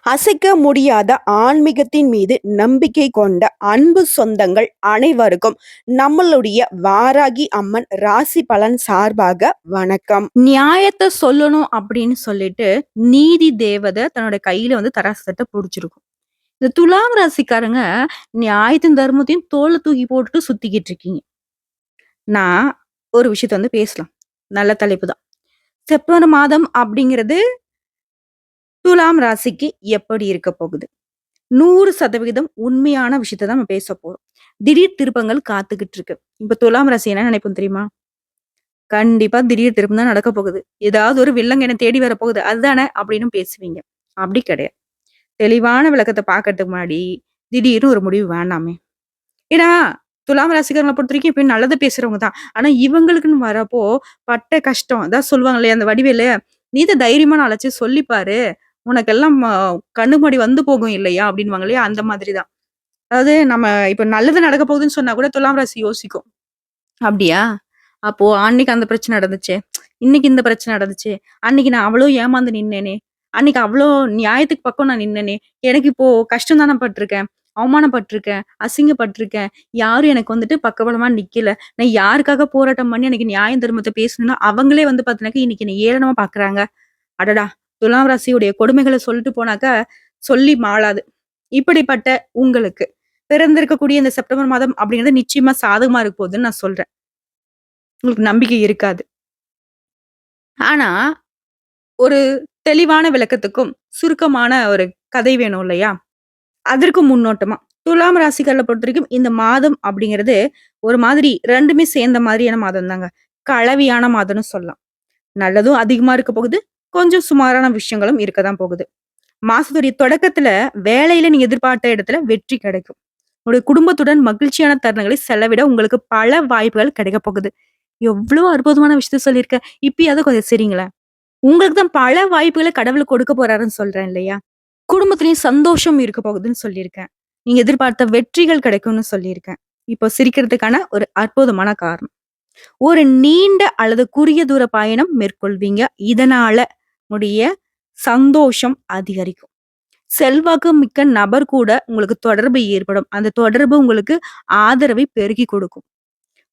அசைக்க முடியாத ஆன்மீகத்தின் மீது நம்பிக்கை கொண்ட அன்பு சொந்தங்கள் அனைவருக்கும் நம்மளுடைய வாராகி அம்மன் ராசி பலன் சார்பாக வணக்கம். நியாயத்த சொல்லணும் அப்படின்னு சொல்லிட்டு, நீதி தேவதை தன்னோட கையில தராசு தட்ட புடிச்சிருக்கும். இந்த துலாம் ராசிக்காரங்க நியாயத்தையும், தர்மத்தையும் தோள்ல தூக்கி போட்டுட்டு சுத்திக்கிட்டு இருக்கீங்க. நான் ஒரு விஷயத்த பேசலாம். நல்ல தலைப்பு தான். செப்டம்பர் மாதம் அப்படிங்கிறது துலாம் ராசிக்கு எப்படி இருக்க போகுது? 100% உண்மையான விஷயத்த தான் நம்ம பேச போறோம். திடீர் திருப்பங்கள் காத்துக்கிட்டு இருக்கு. இப்ப துலாம் ராசி என்ன நினைப்போம் தெரியுமா? கண்டிப்பா திடீர் திருப்பம் தான் நடக்க போகுது. ஏதாவது ஒரு வில்லங்க என்ன தேடி வரப்போகுது. அதுதானே அப்படின்னு பேசுவீங்க. அப்படி கிடையாது. தெளிவான விளக்கத்த பார்க்கறதுக்கு முன்னாடி, திடீர்னு ஒரு முடிவு வேண்டாமே. ஏன்னா, துலாம் ராசிக்காரங்கள பொறுத்தவரைக்கும் எப்பயும் நல்லது பேசுறவங்க தான். ஆனா இவங்களுக்குன்னு வரப்போ பட்ட கஷ்டம். அதான் சொல்லுவாங்க இல்லையா அந்த வடிவேலு, "நீ தான் தைரியமா நாளாச்சும் சொல்லி பாரு. உனக்கெல்லாம் கண்ணு முன்னாடி வந்து போகும் இல்லையா?" அப்படின்னுவாங்க இல்லையா? அந்த மாதிரி தான். அதாவது நம்ம இப்ப நல்லது நடக்க போகுதுன்னு சொன்னா கூட துலாம் ராசி யோசிக்கும். "அப்படியா? அப்போ அன்னைக்கு அந்த பிரச்சனை நடந்துச்சே. இன்னைக்கு இந்த பிரச்சனை நடந்துச்சே. அன்னைக்கு நான் அவ்ளோ ஏமாந்து நின்னேனே. அன்னைக்கு அவ்ளோ நியாயத்துக்கு பக்கம் நான் நின்னேனே. எனக்கு இப்போ கஷ்டம் தானே பட்டுருக்கேன். அவமானப்பட்டுருக்கேன். அசிங்கப்பட்டுருக்கேன். யாரும் எனக்கு பக்கபலமா நிக்கல. நான் யாருக்காக போராட்டம் பண்ணி அன்னைக்கு நியாயம் தர்மத்த பேசுனேனோ, அவங்களே பார்த்தீங்கன்னாக்க இன்னைக்கு என்ன ஏளனமா பார்க்குறாங்க. அடடா! துலாம் ராசியுடைய கொடுமைகள சொல்லிட்டு போனாக்கா, சொல்லி மாளாது. இப்படிப்பட்ட உங்களுக்கு பிறந்திருக்கக்கூடிய இந்த செப்டம்பர் மாதம் அப்படிங்கிறது நிச்சயமா சாதகமா இருக்க போகுதுன்னு நான் சொல்றேன். உங்களுக்கு நம்பிக்கை இருக்காது. ஆனா, ஒரு தெளிவான விளக்கத்துக்கும், சுருக்கமான ஒரு கதை வேணும் இல்லையா? அதற்கு முன்னோட்டமா, துலாம் ராசிக்காரர்கள பொறுத்தவரைக்கும் இந்த மாதம் அப்படிங்கிறது, ஒரு மாதிரி 2மே சேர்ந்த மாதிரியான மாதம் தாங்க. கலவையான மாதம்னு சொல்லலாம். நல்லதும் அதிகமா இருக்க போகுது. கொஞ்சம் சுமாரான விஷயங்களும் இருக்க தான் போகுது. மாசத்துடைய தொடக்கத்துல வேலையில நீங்க எதிர்பார்த்த இடத்துல வெற்றி கிடைக்கும். உங்களுடைய குடும்பத்துடன் மகிழ்ச்சியான தருணங்களை செலவிட உங்களுக்கு பல வாய்ப்புகள் கிடைக்க போகுது. எவ்ளோ அற்புதமான விஷயத்த சொல்லியிருக்கேன். இப்பயாவது கொஞ்சம் சிரிங்களேன். உங்களுக்கு தான் பல வாய்ப்புகள கடவுள் கொடுக்க போறாருன்னு சொல்றேன் இல்லையா? குடும்பத்திலயும் சந்தோஷம் இருக்க போகுதுன்னு சொல்லியிருக்கேன். நீங்க எதிர்பார்த்த வெற்றிகள் கிடைக்கும்னு சொல்லியிருக்கேன். இப்போ சிரிக்கிறதுக்கான ஒரு அற்புதமான காரணம். ஒரு நீண்ட அல்லது குறுகிய தூர பயணம் மேற்கொள்வீங்க. இதனால உடைய சந்தோஷம் அதிகரிக்கும். செல்வாக்கு மிக்க நபர் கூட உங்களுக்கு தொடர்பு ஏற்படும். அந்த தொடர்பு உங்களுக்கு ஆதரவை பெருக்கிக் கொடுக்கும்.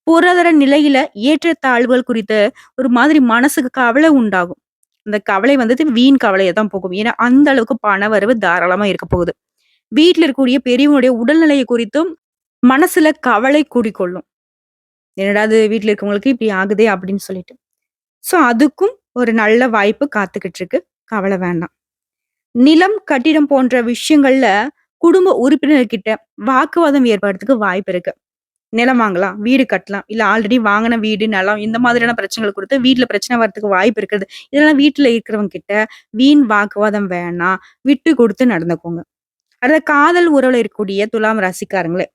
பொருளாதார நிலையில ஏற்றத்தாழ்வுகள் குறித்த ஒரு மாதிரி மனசுக்கு கவலை உண்டாகும். அந்த கவலை வீண் கவலையா தான் போகும். ஏன்னா, அந்த அளவுக்கு பண வரவு தாராளமா இருக்க போகுது. வீட்ல இருக்கக்கூடிய பெரியவங்களுடைய உடல்நிலைய குறித்தும் மனசுல கவலை கூடிக்கொள்ளும். என்னடா இது வீட்ல இருக்கவங்களுக்கு இப்படி ஆகுதே அப்படின்னு சொல்லிட்டு. சோ, அதுக்கும் ஒரு நல்ல வாய்ப்பு காத்துக்கிட்டு இருக்கு. கவலை வேண்டாம். நிலம், கட்டிடம் போன்ற விஷயங்கள்ல குடும்ப உறுப்பினர்கிட்ட வாக்குவாதம் ஏற்படுறதுக்கு வாய்ப்பு இருக்கு. நிலம் வாங்கலாம், வீடு கட்டலாம். இல்ல ஆல்ரெடி வாங்குன வீடு, நிலம் இந்த மாதிரியான பிரச்சனைகள் குறித்து வீட்ல பிரச்சனை வரதுக்கு வாய்ப்பு இருக்குது. இதெல்லாம் வீட்ல இருக்கிறவங்க கிட்ட வீண் வாக்குவாதம் வேணாம். விட்டு குடுத்து நடந்துக்கோங்க. அடுத்து காதல் உறவுல இருக்கக்கூடிய துலாம் ராசிக்காரங்களே,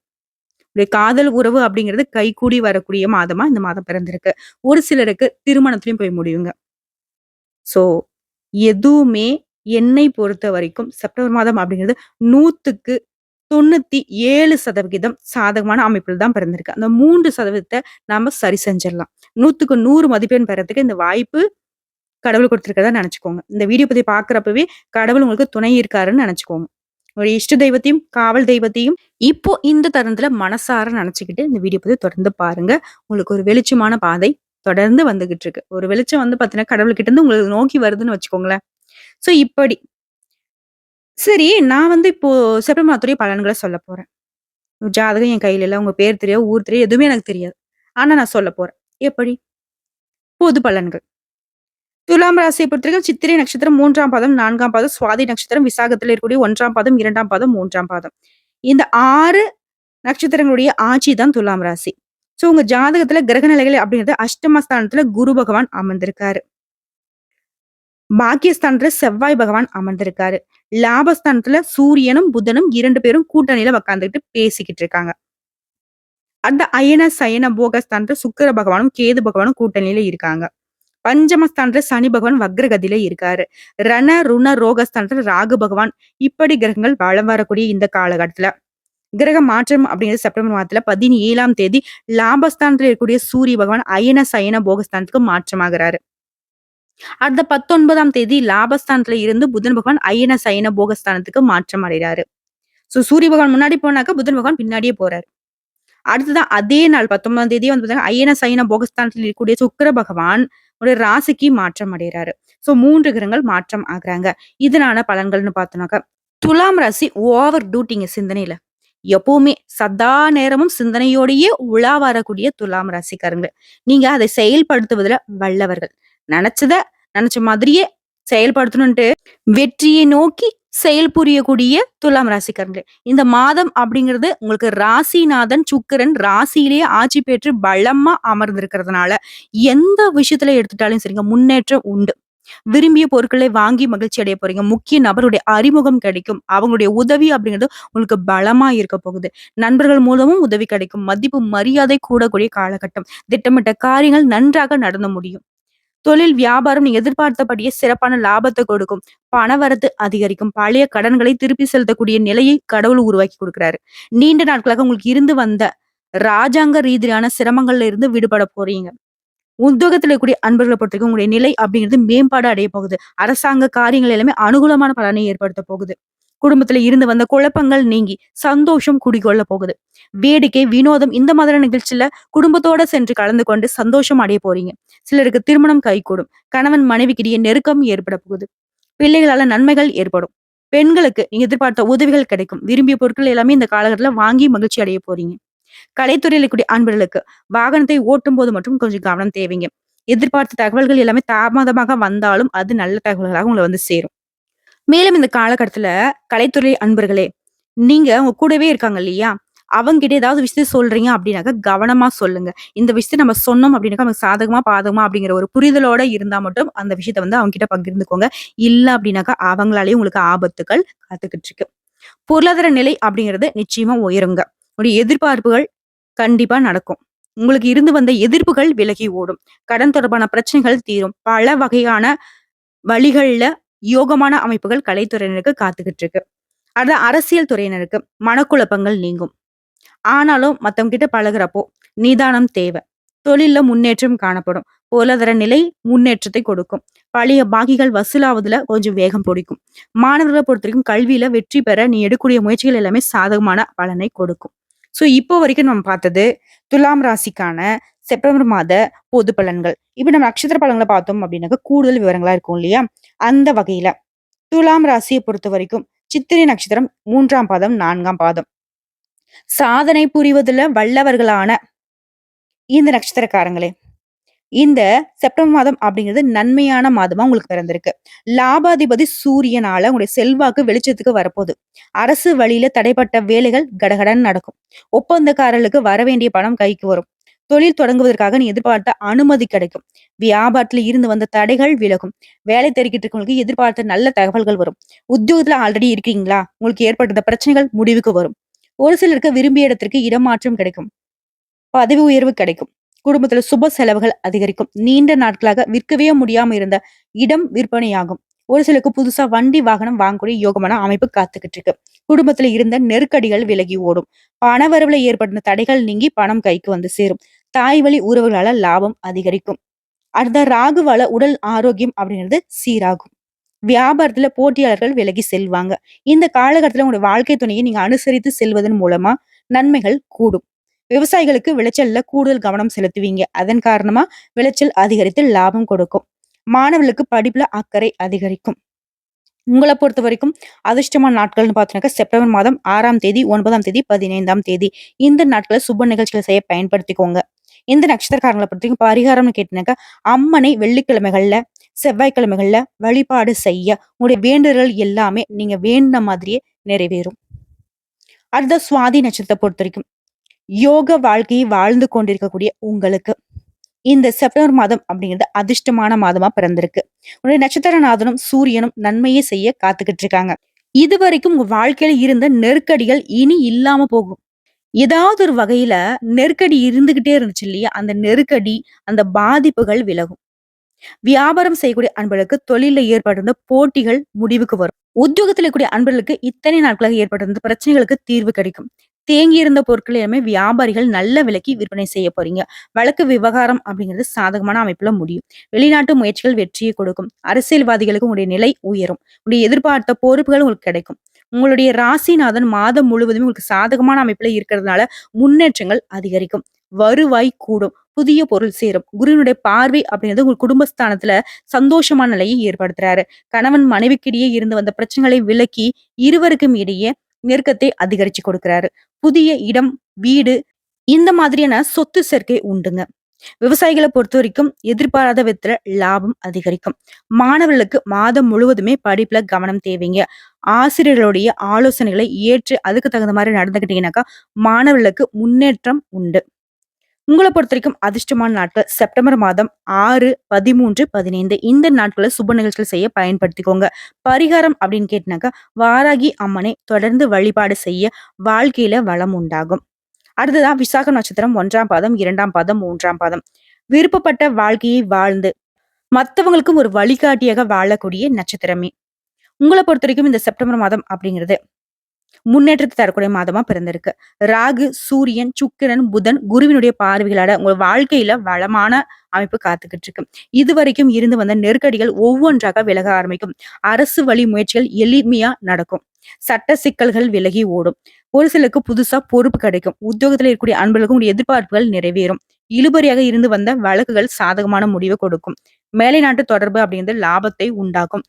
உடைய காதல் உறவு அப்படிங்கிறது கைகூடி வரக்கூடிய மாதமா இந்த மாதம் பிறந்திருக்கு. ஒரு சிலருக்கு திருமணத்திலயும் போய் முடியுங்க. சோ, எதுவுமே என்னை பொறுத்த வரைக்கும் செப்டம்பர் மாதம் அப்படிங்கிறது 100க்கு 97% சாதகமான அமைப்பில் தான் பிறந்திருக்கு. அந்த 3% நாம சரி செஞ்சிரலாம். 100க்கு 100 மதிப்பெண் பெறதுக்கு இந்த வாய்ப்பு கடவுள் குடுத்திருக்கிறதா நெனச்சுக்கோங்க. இந்த வீடியோ பதிவு பார்க்கிறப்பவே கடவுள் உங்களுக்கு துணை இருக்காருன்னு நெனச்சுக்கோங்க. ஒரு இஷ்ட தெய்வத்தையும், காவல் தெய்வத்தையும் இப்போ இந்த தருணத்துல மனசார நெனச்சுக்கிட்டு இந்த வீடியோ பதிவு தொடர்ந்து பாருங்க. உங்களுக்கு ஒரு வெளிச்சமான பாதை தொடர்ந்து வந்துகிட்டு இருக்கு. ஒரு வெளிச்சம் பார்த்தீங்கன்னா, கடவுள்கிட்ட இருந்து உங்கள நோக்கி வருதுன்னு வச்சுக்கோங்களேன். சோ இப்படி. சரி, நான் இப்போ செப்டம்பர் மாதத்துடைய பலன்கள சொல்லப் போறேன். ஜாதகம் என் கையில இல்ல. உங்க பேர் தெரியாது, ஊர் தெரியாது, எதுவுமே எனக்கு தெரியாது. ஆனா நான் சொல்லப் போறேன். எப்படி? பொது பலன்கள். துலாம் ராசியை பொறுத்தவரைக்கும் சித்திரை நட்சத்திரம் 3ஆம் பாதம், 4ஆம் பாதம், சுவாதி நட்சத்திரம், விசாகத்துல இருக்கக்கூடிய 1ஆம் பாதம், 2ஆம் பாதம், 3ஆம் பாதம். இந்த 6 நட்சத்திரங்களுடைய ஆட்சி தான் துலாம் ராசி. சோ உங்க ஜாதகத்துல கிரக நிலைகள் அப்படிங்கிறது அஷ்டமஸ்தானத்துல குரு பகவான் அமர்ந்திருக்காரு. பாக்கியஸ்தானத்துல செவ்வாய் பகவான் அமர்ந்திருக்காரு. லாபஸ்தானத்துல சூரியனும், புதனும் 2 பேரும் கூட்டணியில உட்கார்ந்துகிட்டு பேசிக்கிட்டு இருக்காங்க. அந்த அயன, சயன, போகஸ்தானத்துல சுக்கிர பகவானும், கேது பகவானும் கூட்டணியில இருக்காங்க. பஞ்சமஸ்தானத்துல சனி பகவான் வக்ரகதியில இருக்காரு. ரண, ருண, ரோகஸ்தானத்துல ராகு பகவான் இப்படி கிரகங்கள் வலம் வரக்கூடிய இந்த காலகட்டத்துல கிரக மாற்றம் அப்படிங்கிறது செப்டம்பர் மாதத்துல 17ஆம் தேதி லாபஸ்தானத்துல இருக்கக்கூடிய சூரிய பகவான் அயன, சயன, போகஸ்தானத்துக்கு மாற்றமாகிறாரு. அடுத்த 19ஆம் தேதி லாபஸ்தானத்துல இருந்து புதன் பகவான் அயன சயன போகஸ்தானத்துக்கு மாற்றம் அடைகிறாரு. சூரிய பகவான் முன்னாடி போனாக்க புதன் பகவான் பின்னாடியே போறாரு. அடுத்ததான் அதே நாள் 19ஆம் தேதி வந்து பாத்தீங்கன்னா, அயன சயன போகஸ்தானத்தில் இருக்கக்கூடிய சுக்கிர பகவான் ஒரு ராசிக்கு மாற்றம் அடைகிறாரு. 3 கிரகங்கள் மாற்றம் ஆகுறாங்க. இதனால பலன்கள்னு பார்த்தோம்னாக்கா, துலாம் ராசி ஓவர் டூட்டிங்க சிந்தனையில. எப்பவுமே சதா நேரமும் சிந்தனையோடையே உலா வரக்கூடிய துலாம் ராசிக்காரங்க. நீங்க அதை செயல்படுத்துவதுல வல்லவர்கள். நெனச்சத நெனச்ச மாதிரியே செயல்படுத்தணுன்ட்டு வெற்றியை நோக்கி செயல் புரியக்கூடிய துலாம் ராசிக்காரங்களே. இந்த மாதம் அப்படிங்கிறது உங்களுக்கு ராசிநாதன் சுக்கிரன் ராசியிலேயே ஆட்சி பெற்று பலமா அமர்ந்திருக்கிறதுனால, எந்த விஷயத்துல எடுத்துட்டாலும் சரிங்க முன்னேற்றம் உண்டு. விரும்பிய பொருட்களை வாங்கி மகிழ்ச்சி அடைய போறீங்க. முக்கிய நபருடைய அறிமுகம் கிடைக்கும். அவங்களுடைய உதவி அப்படிங்கிறது உங்களுக்கு பலமா இருக்க போகுது. நண்பர்கள் மூலமும் உதவி கிடைக்கும். மதிப்பு, மரியாதை கூடக்கூடிய காலகட்டம். திட்டமிட்ட காரியங்கள் நன்றாக நடந்து முடியும். தொழில், வியாபாரம் நீங்க எதிர்பார்த்தபடியே சிறப்பான லாபத்தை கொடுக்கும். பணவரத்து அதிகரிக்கும். பழைய கடன்களை திருப்பி செலுத்தக்கூடிய நிலையை கடவுள் உருவாக்கி கொடுக்கிறாரு. நீண்ட நாட்களாக உங்களுக்கு இருந்து வந்த ராஜாங்க ரீதியான சிரமங்கள்ல இருந்து விடுபட போறீங்க. உத்தியோகத்துல இருக்கக்கூடிய அன்பர்களை பொறுத்தவரைக்கும் உங்களுடைய நிலை அப்படிங்கிறது மேம்பாடு அடைய போகுது. அரசாங்க காரியங்கள் எல்லாமே அனுகூலமான பலனை ஏற்படுத்த போகுது. குடும்பத்துல இருந்து வந்த குழப்பங்கள் நீங்கி சந்தோஷம் குடிகொள்ள போகுது. வேடிக்கை, வினோதம் இந்த மாதிரியான நிகழ்ச்சியில குடும்பத்தோட சென்று கலந்து கொண்டு சந்தோஷம் அடைய போறீங்க. சிலருக்கு திருமணம் கைகூடும். கணவன் மனைவிக்கிடையே நெருக்கம் ஏற்பட போகுது. பிள்ளைகளால நன்மைகள் ஏற்படும். பெண்களுக்கு நீங்க எதிர்பார்த்த உதவிகள் கிடைக்கும். விரும்பிய பொருட்கள் எல்லாமே இந்த காலகட்டத்துல வாங்கி மகிழ்ச்சி அடைய போறீங்க. கலைத்துறையில் இருக்கக்கூடிய அன்பர்களுக்கு வாகனத்தை ஓட்டும் போது மட்டும் கொஞ்சம் கவனம் தேவைங்க. எதிர்பார்த்த தகவல்கள் எல்லாமே தாமதமாக வந்தாலும் அது நல்ல தகவல்களாக உங்களை வந்து சேரும். மேலும் இந்த காலகட்டத்துல கலைத்துறை அன்பர்களே, நீங்க உங்க கூடவே இருக்காங்க இல்லையா? அவங்ககிட்ட ஏதாவது விஷயத்த சொல்றீங்க அப்படின்னாக்க கவனமா சொல்லுங்க. இந்த விஷயத்த நம்ம சொன்னோம் அப்படின்னாக்கா நமக்கு சாதகமா, பாதகமா அப்படிங்கிற ஒரு புரிதலோட இருந்தா மட்டும் அந்த விஷயத்த வந்து அவங்க கிட்ட பகிர்ந்துக்கோங்க. இல்ல அப்படின்னாக்கா அவங்களாலேயும் உங்களுக்கு ஆபத்துக்கள் காத்துக்கிட்டு இருக்கு. பொருளாதார நிலை அப்படிங்கிறது நிச்சயமா உயருங்க. உங்களுடைய எதிர்பார்ப்புகள் கண்டிப்பா நடக்கும். உங்களுக்கு இருந்து வந்த எதிர்ப்புகள் விலகி ஓடும். கடன் தொடர்பான பிரச்சனைகள் தீரும். பல வகையான வழிகள்ல யோகமான அமைப்புகள் கலைத்துறையினருக்கு காத்துக்கிட்டு இருக்கு. அடுத்து அரசியல் துறையினருக்கு மனக்குழப்பங்கள் நீங்கும். ஆனாலும் மத்தவங்க கிட்ட பழகுறப்போ நிதானம் தேவை. தொழில்ல முன்னேற்றம் காணப்படும். பொருளாதார நிலை முன்னேற்றத்தை கொடுக்கும். பழைய பாக்கிகள் வசூலாவதுல கொஞ்சம் வேகம் பிடிக்கும். மாணவர்களை பொறுத்தவரைக்கும் கல்வியில வெற்றி பெற நீ எடுக்கக்கூடிய முயற்சிகள் எல்லாமே சாதகமான பலனை கொடுக்கும். இப்போ வரைக்கும் நம்ம பார்த்தது துலாம் ராசிக்கான செப்டம்பர் மாத பொது பலன்கள். இப்ப நம்ம நட்சத்திர பலன்களை பார்த்தோம் அப்படின்னாக்க கூடுதல் விவரங்களா இருக்கும் இல்லையா? அந்த வகையில துலாம் ராசியை பொறுத்த வரைக்கும் சித்திரை நட்சத்திரம் 3ஆம் பாதம் 4ஆம் பாதம் சாதனை புரிவதுல வல்லவர்களான இந்த நட்சத்திரக்காரங்களே, இந்த செப்டம்பர் மாதம் அப்படிங்கிறது நன்மையான மாதமா உங்களுக்கு பிறந்திருக்கு. லாபாதிபதி சூரியனால உங்களுடைய செல்வாக்கு வெளிச்சத்துக்கு வரப்போகுது. அரசு வழியில தடைப்பட்ட வேலைகள் கடகடன்னு நடக்கும். ஒப்பந்தக்காரர்களுக்கு வர வேண்டிய பணம் கைக்கு வரும். தொழில் தொடங்குவதற்காக நீ எதிர்பார்த்த அனுமதி கிடைக்கும். வியாபாரத்துல இருந்து வந்த தடைகள் விலகும். வேலை தேடிக்கிட்டு இருக்கவங்களுக்கு எதிர்பார்த்த நல்ல தகவல்கள் வரும். உத்தியோகத்துல ஆல்ரெடி இருக்கீங்களா? உங்களுக்கு ஏற்பட்ட பிரச்சனைகள் முடிவுக்கு வரும். ஒரு சிலருக்கு விரும்பிய இடத்திற்கு இடமாற்றம் கிடைக்கும். பதவி உயர்வு கிடைக்கும். குடும்பத்துல சுப செலவுகள் அதிகரிக்கும். நீண்ட நாட்களாக விற்கவே முடியாம இருந்த இடம் விற்பனையாகும். ஒரு சிலருக்கு புதுசா வண்டி வாகனம் வாங்கக்கூடிய யோகமான அமைப்பு காத்துக்கிட்டு இருக்கு. குடும்பத்துல இருந்த நெருக்கடிகள் விலகி ஓடும். பண வரவுல ஏற்பட்ட தடைகள் நீங்கி பணம் கைக்கு வந்து சேரும். தாய் வழி உறவுகளால லாபம் அதிகரிக்கும். அடுத்த ராகுவால உடல் ஆரோக்கியம் அப்படிங்கிறது சீராகும். வியாபாரத்துல போட்டியாளர்கள் விலகி செல்வாங்க. இந்த காலகட்டத்துல உங்களுடைய வாழ்க்கை துணையை நீங்க அனுசரித்து செல்வதன் மூலமா நன்மைகள் கூடும். விவசாயிகளுக்கு விளைச்சல்ல கூடுதல் கவனம் செலுத்துவீங்க. அதன் காரணமா விளைச்சல் அதிகரித்து லாபம் கொடுக்கும். மாணவர்களுக்கு படிப்புல அக்கறை அதிகரிக்கும். உங்களை பொறுத்த வரைக்கும் அதிர்ஷ்டமான நாட்கள்னு பார்த்தோம்னாக்கா செப்டம்பர் மாதம் 6ஆம் தேதி, 9ஆம் தேதி, 15ஆம் தேதி இந்த நாட்களை சுப நிகழ்ச்சிகளை செய்ய பயன்படுத்திக்கோங்க. இந்த நட்சத்திரக்காரங்களை பொறுத்த வரைக்கும் பரிகாரம்னு கேட்டீங்கன்னாக்கா அம்மனை வெள்ளிக்கிழமைகள்ல, செவ்வாய்க்கிழமைகள்ல வழிபாடு செய்ய உங்களுடைய வேண்டுதல்கள் எல்லாமே நீங்க வேண்டின மாதிரியே நிறைவேறும். அடுத்த சுவாதி நட்சத்திரத்தை பொறுத்த வரைக்கும் யோக வாழ்க்கையை வாழ்ந்து கொண்டிருக்கக்கூடிய உங்களுக்கு இந்த செப்டம்பர் மாதம் அப்படிங்கிறது அதிர்ஷ்டமான மாதமா பிறந்திருக்கு. உங்களுடைய நட்சத்திரநாதனும் சூரியனும் நன்மையை செய்ய காத்துக்கிட்டு இருக்காங்க. இதுவரைக்கும் உங்க வாழ்க்கையில இருந்த நெருக்கடிகள் இனி இல்லாம போகும். ஏதாவது ஒரு வகையில நெருக்கடி இருந்துகிட்டே இருந்துச்சு இல்லையா? அந்த நெருக்கடி, அந்த பாதிப்புகள் விலகும். வியாபாரம் செய்யக்கூடிய அன்பர்களுக்கு தொழில்ல ஏற்பட்டிருந்த போட்டிகள் முடிவுக்கு வரும். உத்தியோகத்துல இருக்கக்கூடிய அன்பர்களுக்கு இத்தனை நாட்களாக ஏற்பட்டிருந்த பிரச்சனைகளுக்கு தீர்வு கிடைக்கும். தேங்கி இருந்த பொருட்கள் எல்லாமே வியாபாரிகள் நல்ல விலைக்கு விற்பனை செய்ய போறீங்க. வழக்கு விவகாரம் அப்படிங்கிறது சாதகமான அமைப்புல முடியும். வெளிநாட்டு முயற்சிகள் வெற்றியை கொடுக்கும். அரசியல்வாதிகளுக்கு உங்களுடைய நிலை உயரும். உங்களுடைய எதிர்பார்த்த பொறுப்புகள் உங்களுக்கு கிடைக்கும். உங்களுடைய ராசிநாதன் மாதம் முழுவதுமே உங்களுக்கு சாதகமான அமைப்புல இருக்கிறதுனால முன்னேற்றங்கள் அதிகரிக்கும். வருவாய் கூடும். புதிய பொருள் சேரும். குருவினுடைய பார்வை அப்படிங்கிறது உங்க குடும்பஸ்தானத்துல சந்தோஷமான நிலையை ஏற்படுத்துறாரு. கணவன் மனைவிக்கிடையே இருந்து வந்த பிரச்சனைகளை விலக்கி இருவருக்கும் இடையே நெருக்கத்தை அதிகரிச்சு கொடுக்கிறாரு. புதிய இடம், வீடு இந்த மாதிரியான சொத்து சேர்க்கை உண்டுங்க. விவசாயிகளை பொறுத்த வரைக்கும் எதிர்பாராத விதத்துல லாபம் அதிகரிக்கும். மாணவர்களுக்கு மாதம் முழுவதுமே படிப்புல கவனம் தேவைங்க. ஆசிரியர்களுடைய ஆலோசனைகளை ஏற்று அதுக்கு தகுந்த மாதிரி நடந்துக்கிட்டீங்கன்னாக்கா மாணவர்களுக்கு முன்னேற்றம் உண்டு. உங்கள பொறுத்தவரைக்கும் அதிர்ஷ்டமான நாட்கள் செப்டம்பர் மாதம் 6, 13, 15 இந்த நாட்கள சுப நிகழ்ச்சிகள் செய்ய பயன்படுத்திக்கோங்க. பரிகாரம் அப்படின்னு கேட்டினாக்கா, வாராகி அம்மனை தொடர்ந்து வழிபாடு செய்ய வாழ்க்கையில வளம் உண்டாகும். அடுத்ததா விசாக நட்சத்திரம் 1ஆம் பாதம், 2ஆம் பாதம், 3ஆம் பாதம். விருப்பப்பட்ட வாழ்க்கையை வாழ்ந்து மத்தவங்களுக்கும் ஒரு வழிகாட்டியாக வாழக்கூடிய நட்சத்திரமே. உங்கள பொறுத்தவரைக்கும் இந்த செப்டம்பர் மாதம் அப்படிங்கிறது முன்னேற்றத்தை தரக்கூடிய மாதமா பிறந்திருக்கு. ராகு, சூரியன், சுக்கிரன், புதன், குருவினுடைய பார்வைகளால உங்க வாழ்க்கையில வளமான அமைப்பு காத்துக்கிட்டு இருக்கு. இதுவரைக்கும் இருந்து வந்த நெருக்கடிகள் ஒவ்வொன்றாக விலக ஆரம்பிக்கும். அரசு வழி முயற்சிகள் எளிமையா நடக்கும். சட்ட சிக்கல்கள் விலகி ஓடும். ஒரு சிலருக்கு புதுசா பொறுப்பு கிடைக்கும். உத்தியோகத்துல இருக்கக்கூடிய அன்பர்களுக்கும் உடைய எதிர்பார்ப்புகள் நிறைவேறும். இழுபறியாக இருந்து வந்த வழக்குகள் சாதகமான முடிவை கொடுக்கும். மேலை நாட்டு தொடர்பு அப்படிங்கிறது லாபத்தை உண்டாக்கும்.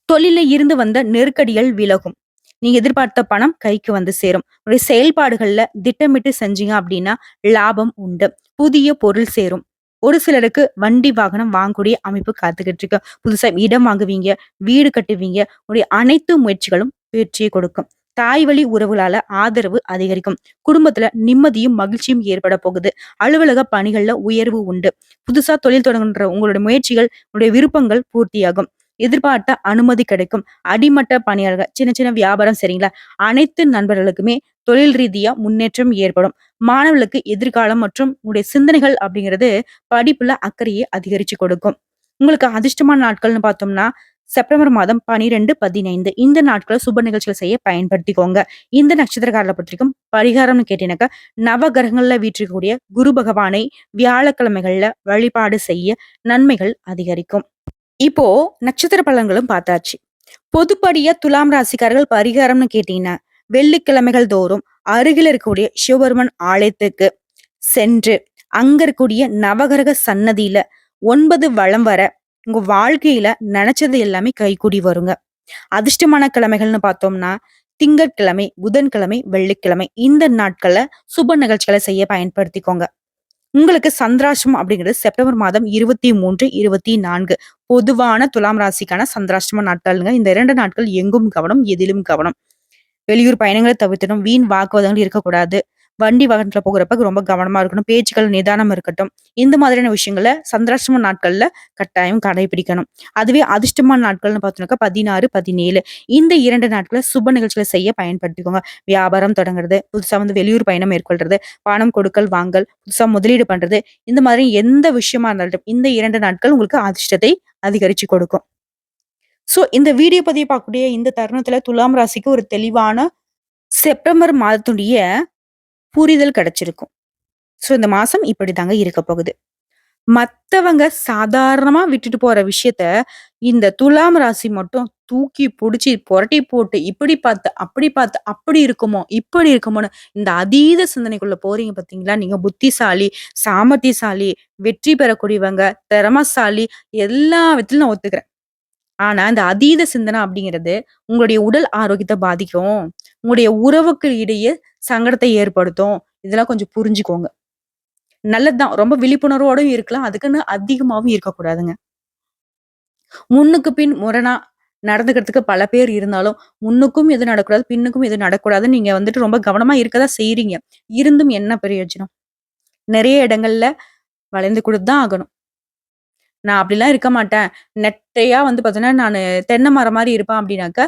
தொழில இருந்து வந்த நெருக்கடிகள் விலகும். நீங்க எதிர்பார்த்த பணம் கைக்கு வந்து சேரும். உங்களுடைய செயல்பாடுகள்ல திட்டமிட்டு செஞ்சீங்க அப்படின்னா லாபம் உண்டு. புதிய பொருள் சேரும். ஒரு சிலருக்கு வண்டி வாகனம் வாங்கக்கூடிய அமைப்பு காத்துக்கிட்டு இருக்கு. புதுசா இடம் வாங்குவீங்க, வீடு கட்டுவீங்க. உங்களுடைய அனைத்து முயற்சிகளும் வெற்றியை கொடுக்கும். தாய் வழி உறவுகளால ஆதரவு அதிகரிக்கும். குடும்பத்துல நிம்மதியும் மகிழ்ச்சியும் ஏற்பட போகுது. அலுவலக பணிகள்ல உயர்வு உண்டு. புதுசா தொழில் தொடங்குன்ற உங்களுடைய முயற்சிகள், உங்களுடைய விருப்பங்கள் பூர்த்தியாகும். எதிர்பார்த்த அனுமதி கிடைக்கும். அடிமட்ட பணியாளர்கள், சின்ன சின்ன வியாபாரம் சரிங்களா, அனைத்து நண்பர்களுக்குமே தொழில் ரீதியா முன்னேற்றம் ஏற்படும். மாணவர்களுக்கு எதிர்காலம் மற்றும் உங்களுடைய சிந்தனைகள் அப்படிங்கிறது படிப்புல அக்கறையை அதிகரிச்சு கொடுக்கும். உங்களுக்கு அதிர்ஷ்டமான நாட்கள்னு பார்த்தோம்னா செப்டம்பர் மாதம் 12, 15 இந்த நாட்களை சுப நிகழ்ச்சிகள் செய்ய பயன்படுத்திக்கோங்க. இந்த நட்சத்திரக்காரர்களை பற்றிக்கும் பரிகாரம்னு கேட்டீங்கன்னாக்கா, நவ கிரகங்கள்ல வீற்றிருக்கக்கூடிய குரு பகவானை வியாழக்கிழமைகள்ல வழிபாடு செய்ய நன்மைகள் அதிகரிக்கும். இப்போ நட்சத்திர பலன்களும் பார்த்தாச்சு. பொதுப்படியா துலாம் ராசிக்காரர்கள் பரிகாரம்னு கேட்டீங்கன்னா, வெள்ளிக்கிழமைகள் தோறும் அருகில் இருக்கக்கூடிய சிவபெருமான் ஆலயத்துக்கு சென்று அங்க இருக்கக்கூடிய நவகிரக சன்னதியில 9 வலம் வர உங்க வாழ்க்கையில நினைச்சது எல்லாமே கைகூடி வருங்க. அதிர்ஷ்டமான கிழமைகள்னு பார்த்தோம்னா திங்கட்கிழமை, புதன்கிழமை, வெள்ளிக்கிழமை இந்த நாட்கள்ல சுப நிகழ்ச்சிகளை செய்ய பயன்படுத்திக்கோங்க. உங்களுக்கு சந்திராஷ்டமம் அப்படிங்கிறது செப்டம்பர் மாதம் 23, 24 பொதுவான துலாம் ராசிக்கான சந்திராஷ்டம நாட்கள்ங்க. இந்த 2 நாட்கள் எங்கும் கவனம், எதிலும் கவனம். வெளியூர் பயணங்களை தவிர்த்திடணும். வீண் வாக்குவாதங்கள் இருக்கக்கூடாது. வண்டி வாகனத்துல போகிறப்ப ரொம்ப கவனமா இருக்கணும். பேச்சுக்கள் நிதானம் இருக்கட்டும். இந்த மாதிரியான விஷயங்கள சந்திராஷ்டம நாட்கள்ல கட்டாயம் கடைபிடிக்கணும். அதுவே அதிர்ஷ்டமான நாட்கள்னு பார்த்தோம்னாக்கா 16, 17 இந்த 2 நாட்கள சுப நிகழ்ச்சிகளை செய்ய பயன்படுத்திக்கோங்க. வியாபாரம் தொடங்குறது, புதுசா வெளியூர் பயணம் மேற்கொள்றது, பணம் கொடுக்கல் வாங்கல், புதுசா முதலீடு பண்றது, இந்த மாதிரி எந்த விஷயமா இருந்தாலும் இந்த 2 நாட்கள் உங்களுக்கு அதிர்ஷ்டத்தை அதிகரிச்சு கொடுக்கும். சோ இந்த வீடியோ பதிவு பார்க்கக்கூடிய இந்த தருணத்துல துலாம் ராசிக்கு ஒரு தெளிவான செப்டம்பர் மாதத்துடைய புரிதல் கிடைச்சிருக்கும். சோ இந்த மாசம் இப்படிதாங்க இருக்க போகுது. மத்தவங்க சாதாரணமா விட்டுட்டு போற விஷயத்த இந்த துலாம் ராசி மட்டும் தூக்கி புடிச்சு புரட்டி போட்டு இப்படி பார்த்து அப்படி பார்த்து அப்படி இருக்குமோ இப்படி இருக்குமோன்னு இந்த அதீத சிந்தனைக்குள்ள போறீங்க பாத்தீங்களா, நீங்க புத்திசாலி, சாமர்த்தியசாலி, வெற்றி பெறக்கூடியவங்க, திறமசாலி எல்லா விதத்திலும் நான் ஒத்துக்கிறேன். ஆனா இந்த அதீத சிந்தனை அப்படிங்கிறது உங்களுடைய உடல் ஆரோக்கியத்தை பாதிக்கும். உங்களுடைய உறவுக்கு இடையே சங்கடத்தை ஏற்படுத்தும். இதெல்லாம் கொஞ்சம் புரிஞ்சுக்கோங்க. நல்லதுதான். ரொம்ப விழிப்புணர்வோடும் இருக்கலாம். அதுக்குன்னு அதிகமாவும் இருக்கக்கூடாதுங்க. முன்னுக்கு பின் முரணா நடந்துக்கிறதுக்கு பல பேர் இருந்தாலும், முன்னுக்கும் எது நடக்கக்கூடாது, பின்னுக்கும் எது நடக்கக்கூடாதுன்னு நீங்க ரொம்ப கவனமா இருக்கதான் செய்றீங்க. இருந்தும் என்ன பிரயோஜனம்? நெறைய இடங்கள்ல வளைந்து கொடுத்து தான் ஆகணும். நான் அப்படிலாம் இருக்க மாட்டேன். நெட்டையா பார்த்தீங்கன்னா, நானு தென்னை மரம் மாரி இருப்பேன் அப்படின்னாக்க,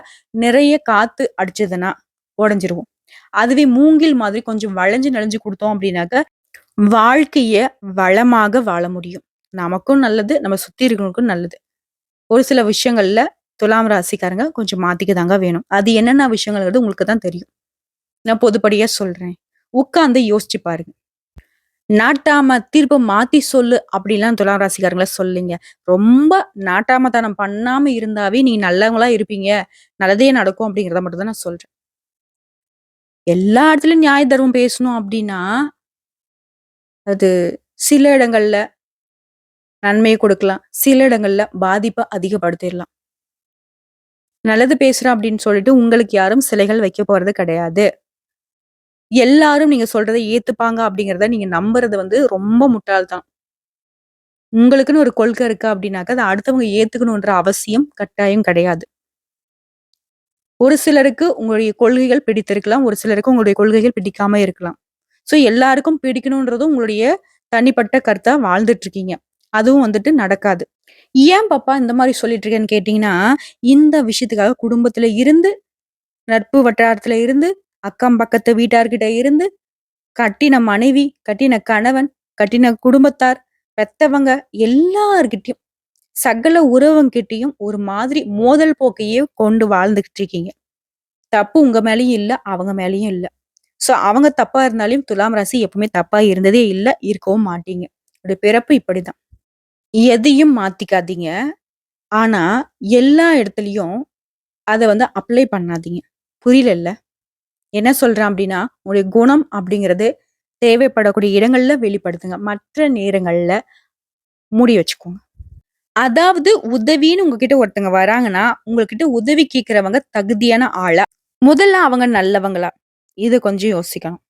நிறைய காத்து அடிச்சதுன்னா உடைஞ்சிருவோம். அதுவே மூங்கில் மாதிரி கொஞ்சம் வளைஞ்சு நெளிஞ்சு குடுத்தோம் அப்படின்னாக்க, வாழ்க்கைய வளமாக வாழ முடியும். நமக்கும் நல்லது, நம்ம சுத்தி இருக்கிறவங்களுக்கும் நல்லது. ஒரு சில விஷயங்கள்ல துலாம் ராசிக்காரங்க கொஞ்சம் மாத்திக்க தாங்க வேணும். அது என்னென்ன விஷயங்கள்ங்கிறது உங்களுக்கு தான் தெரியும். நான் பொதுப்படையா சொல்றேன். உட்கார்ந்து யோசிச்சு பாருங்க. நாட்டாம தீர்ப்ப மாத்தி சொல்லு அப்படிலாம் துலாம் ராசிக்காரங்கள சொல்லுங்க. ரொம்ப நாட்டாமத்தனம் பண்ணாம இருந்தாவே நீங்க நல்லவங்களா இருப்பீங்க. நல்லதே நடக்கும் அப்படிங்கிறத மட்டும் தான் நான் சொல்றேன். எல்லா இடத்துலயும் நியாய தர்மம் பேசணும் அப்படின்னா, அது சில இடங்கள்ல நன்மைய கொடுக்கலாம். சில இடங்கள்ல பாதிப்ப அதிகப்படுத்திறலாம். நல்லது பேசுறேன் அப்படின்னு சொல்லிட்டு உங்களுக்கு யாரும் சிலைகள் வைக்க போறது கிடையாது. எல்லாரும் நீங்க சொல்றத ஏத்துப்பாங்க அப்படிங்கிறத நீங்க நம்புறது வந்து ரொம்ப முட்டாள்தான். உங்களுக்குன்னு ஒரு கொள்கை இருக்கு அப்படின்னாக்க, அத அடுத்தவங்க ஏத்துக்கணுன்ற அவசியம், கட்டாயம் கிடையாது. ஒரு சிலருக்கு உங்களுடைய கொள்கைகள் பிடித்திருக்கலாம். ஒரு சிலருக்கு உங்களுடைய கொள்கைகள் பிடிக்காம இருக்கலாம். ஸோ எல்லாருக்கும் பிடிக்கணுன்றதும் உங்களுடைய தனிப்பட்ட கருத்தா வாழ்ந்துட்டு இருக்கீங்க. அதுவும் வந்துட்டு நடக்காது. ஏன் பாப்பா இந்த மாரி சொல்லிட்டு இருக்கேன்னு கேட்டீங்கன்னா, இந்த விஷயத்துக்காக குடும்பத்துல இருந்து, நட்பு வட்டாரத்துல இருந்து, அக்கம் பக்கத்து வீட்டார்கிட்ட இருந்து, கட்டின மனைவி, கட்டின கணவன், கட்டின குடும்பத்தார், பெத்தவங்க எல்லார்கிட்டயும், சகல உறவுங்கிட்டயும் ஒரு மாதிரி மோதல் போக்கையே கொண்டு வாழ்ந்துகிட்டு இருக்கீங்க. தப்பு உங்க மேலயும் இல்ல, அவங்க மேலயும் இல்ல. சோ அவங்க தப்பா இருந்தாலும் துலாம் ராசி எப்பவுமே தப்பா இருந்ததே இல்ல, இருக்கவும் மாட்டீங்க. உங்களுடைய பிறப்பு இப்படிதான். எதையும் மாத்திக்காதீங்க. ஆனா, எல்லா இடத்துலயும் அத வந்து அப்ளை பண்ணாதீங்க. புரியலல்ல? என்ன சொல்றேன் அப்டின்னா, உங்களுடைய குணம் அப்படிங்கிறது தேவைப்படக்கூடிய இடங்கள்ல வெளிப்படுத்துங்க. மற்ற நேரங்கள்ல மூடி வச்சுக்கோங்க. அதாவது உதவின்னு உங்ககிட்ட ஒருத்தங்க வராங்கன்னா, உங்ககிட்ட உதவி கேட்கிறவங்க தகுதியான ஆளா? முதல்ல அவங்க நல்லவங்களா? இத கொஞ்சம் யோசிக்கணும்.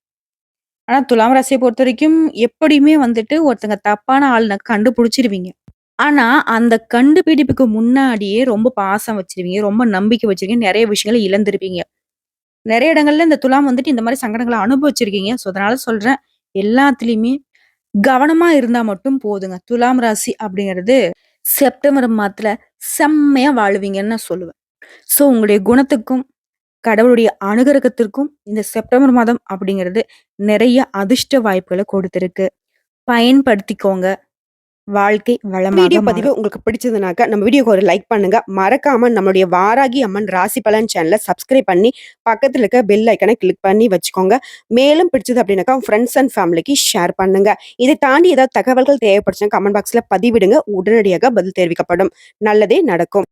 ஆனா துலாம் ராசிய பொறுத்தவரைக்கும் எப்படியுமே வந்துட்டு ஒருத்தங்க தப்பான ஆள்ன கண்டுபிடிச்சிருவீங்க. ஆனா, அந்த கண்டுபிடிப்புக்கு முன்னாடியே ரொம்ப பாசம் வச்சிருவீங்க. ரொம்ப நம்பிக்கை வச்சிருக்கீங்க. நெறைய விஷயங்கள இழந்திருப்பீங்க. நெறைய இடங்கள்ல இந்த துலாம் வந்துட்டு இந்த மாரி சங்கடங்கள அனுபவிச்சிருக்கீங்க. ஸோ, அதனால சொல்றேன். எல்லாத்துலயுமே கவனமா இருந்தா மட்டும் போதுங்க. துலாம் ராசி அப்படிங்கிறது செப்டம்பர் மாதத்துல செம்மையா வாழுவீங்கன்னு நான் சொல்லுவேன். ஸோ, உங்களுடைய குணத்துக்கும், கடவுளுடைய அனுகிரகத்திற்கும் இந்த செப்டம்பர் மாதம் அப்படிங்கிறது நெறைய அதிர்ஷ்ட வாய்ப்புகள கொடுத்திருக்கு. பயன்படுத்திக்கோங்க. வாழ்க்கை வளமாக வீடியோ பதிவு மாறும். உங்களுக்கு பிடிச்சதுனாக்க நம்ம வீடியோக்கு ஒரு லைக் பண்ணுங்க. மறக்காம நம்மளுடைய வாராகி அம்மன் ராசி பலன் சேனல சப்ஸ்கிரைப் பண்ணி பக்கத்துல இருக்க பெல் ஐக்கனை கிளிக் பண்ணி வச்சுக்கோங்க. மேலும் பிடிச்சது அப்படின்னாக்கா ஃப்ரெண்ட்ஸ் அண்ட் ஃபேமிலிக்கு ஷேர் பண்ணுங்க. இதை தாண்டி ஏதாவது தகவல்கள் தேவைப்படுச்சுன்னா கமெண்ட் பாக்ஸ்ல பதிவிடுங்க. உடனடியாக பதில் தெரிவிக்கப்படும். நல்லதே நடக்கும்.